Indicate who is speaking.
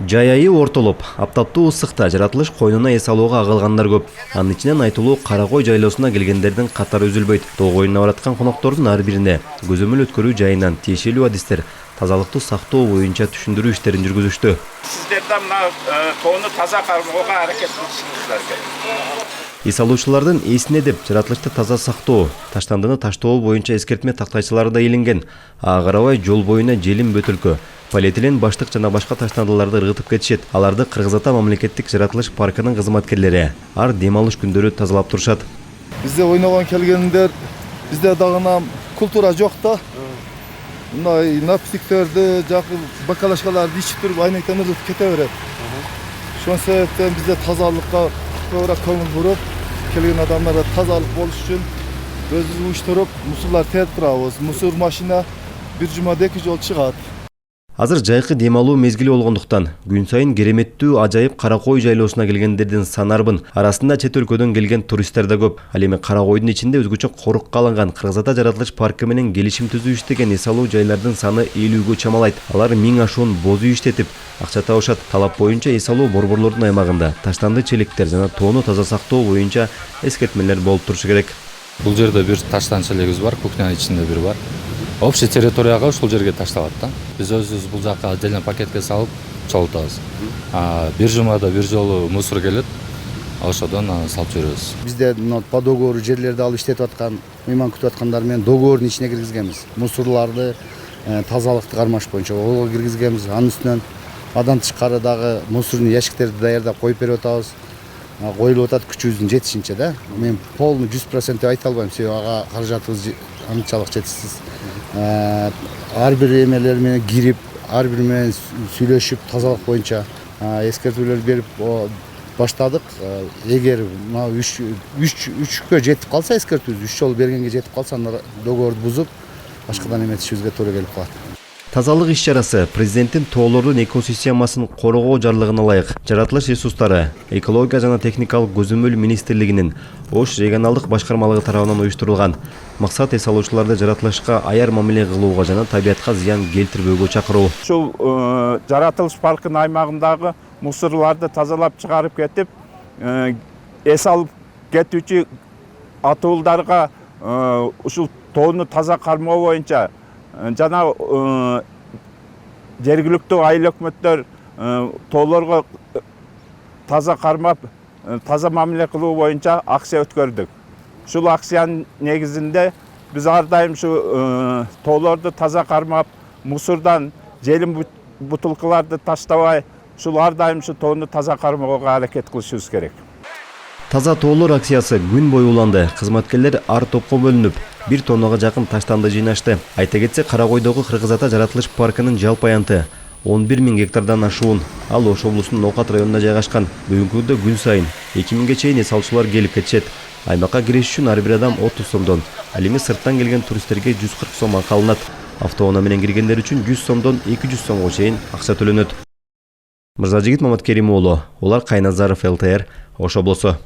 Speaker 1: Жай айы ортолуп, аптаптуу ысыкта жаратылыш койнуна эс алууга агылгандар көп. Анын ичинен айтылуу Каракой жайлоосуна келгендердин катары үзүлбөйт. Тоо коюнуна бараткан коноктордун ар бирине көзөмөл өткөрүү жайынан тиешелүү адистер тазалыкты сактоо боюнча түшүндүрүү иштерин жүргүзүштү.
Speaker 2: Сиздерден мына тоону таза кармоого аракет кылышыңыздар керек.
Speaker 1: Эс алуучулардын эсине деп жаратылышты таза сактоо, таштандыны таштоо боюнча эскертме тактайчалары да илинген. Ага карабай жол боюна желим бөтөлкө, полиэтилен баштык жана башка таштандыларды ыргытып кетишет. Аларды Кыргыз Ата мамлекеттик жаратылыш паркынын кызматкерлери ар дем алыш күндөрү тазалап турушат.
Speaker 3: Бизде ойногон келгендер, бизде дагы культура жок да. Мындай напитиктерди, жакы бакалашкаларды ичип туруп айнектен ыргытып кете берет. Ошол себептен бизде тазалыкка көбүрөөк көңүл буруп, келген адамдарга тазалык болуш үчүн өзүбүз уюштуруп, мусорлар терип турабыз. Мусор машина бир жумада 2 жолу чыгат.
Speaker 1: Азыр жайкы дем алуу мезгили болгондуктан күн сайын кереметтүү ажайып Каракой жайлоосуна келгендердин саны арбын. Арасында чет өлкөдөн келген туристтер да көп. Ал эми Каракойдун ичинде өзгөчө корукка алынган Кыргыз Ата жаратылыш паркы менен келишим түзүү иштеген эс алуу жайлардын саны 50гө чамалайт. Алар 1000 ашуун боз үй иштетип, акча табышат. Талап боюнча эс алуу борборлордун аймагында таштанды челектер жана тоону таза сактоо боюнча эскертмелер болуп турушу керек.
Speaker 4: Бул жерде бир таштан челегибиз бар, кухнянын ичинде бир бар. Общий территорияга ушул жерге ташталат да. Биз өзүбүз бул жакка отдельно пакетке салып чогултабыз. Бир жумада бир жолу мусор келет. Ошодон салып жиберебиз.
Speaker 5: Бизде по договору жерлерди алып иштетип аткан, мейман күтүп аткандар менен договордун ичине киргизгенбиз. Мусорларды тазалыкты кармаш боюнча ого киргизгенбиз. Анын үстүнөн андан тышкары дагы мусорный ящиктерди даярдап коюп берип атабыз. Коюлуп атат күчүбүздүн жетишинче да. Мен полный 100% айта албайм, себеби ага каражатыбыз анчалык жетишсиз. Ар бир эмелер менен кирип, ар бир менен сүйлөшүп, тазалык боюнча эскертүүлөр берип баштадык. Эгер 3кө жетип калса эскертүүбүз, 3 жолу бергенге жетип калса, анда договорду бузуп, башкадан эметишибизге туура келип калат.
Speaker 1: Тазалык иш-чарасы президенттин тоолордун экосистемасын коргоо жарлыгына ылайык жаратылыш ресурстары, экология жана техникалык көзөмөл министрлигинин Ош регионалдык башкармалыгы тарабынан уюштурулган. Максат эс алуучуларды жаратылышка аяр мамиле кылууга жана табиятка зыян келтирбөөгө чакыруу.
Speaker 2: Ушул жаратылыш паркынын аймагындагы мусорларды тазалап чыгарып кетип, эс алып кетүүчү атуулдарга ушул тоону таза кармоо боюнча жана жергиликтүү айыл өкмөттөр тоолорго таза кармап, таза мамиле кылуу боюнча акция өткөрдүк. Ушул акциянын негизинде биз ар дайым ушу тоолорду таза кармап, мусордан желим бутылкаларды таштабай, ушул ар дайым ушу тоону таза кармоого аракет кылышыбыз керек.
Speaker 1: Таза тоолор акциясы күн бою уланды. Кызматкерлер ар топко бөлүнүп, 1 тоннага жакын таштанды жыйнашты. Айта кетсек, Каракойдогу Кыргыз Ата жаратылыш паркынын жалпы аянты 11 000 гектардан ашуун. Ал Ош облусунун Ноокат районунда жайгашкан. Бүгүнкү күндө күн сайын 2000ге чейин эс алуучулар келип кетишет. Аймакка кириш үчүн ар бир адам 30 сомдон, ал эми сырттан келген туристтерге 140 сом акы алынат. Автоунаа менен киргендер үчүн 100 сомдон 200 сомго чейин акча төлөнөт. Мырзажигит Маматкерим уулу, Улар Кайназаров, ЛТР, Ош облусу.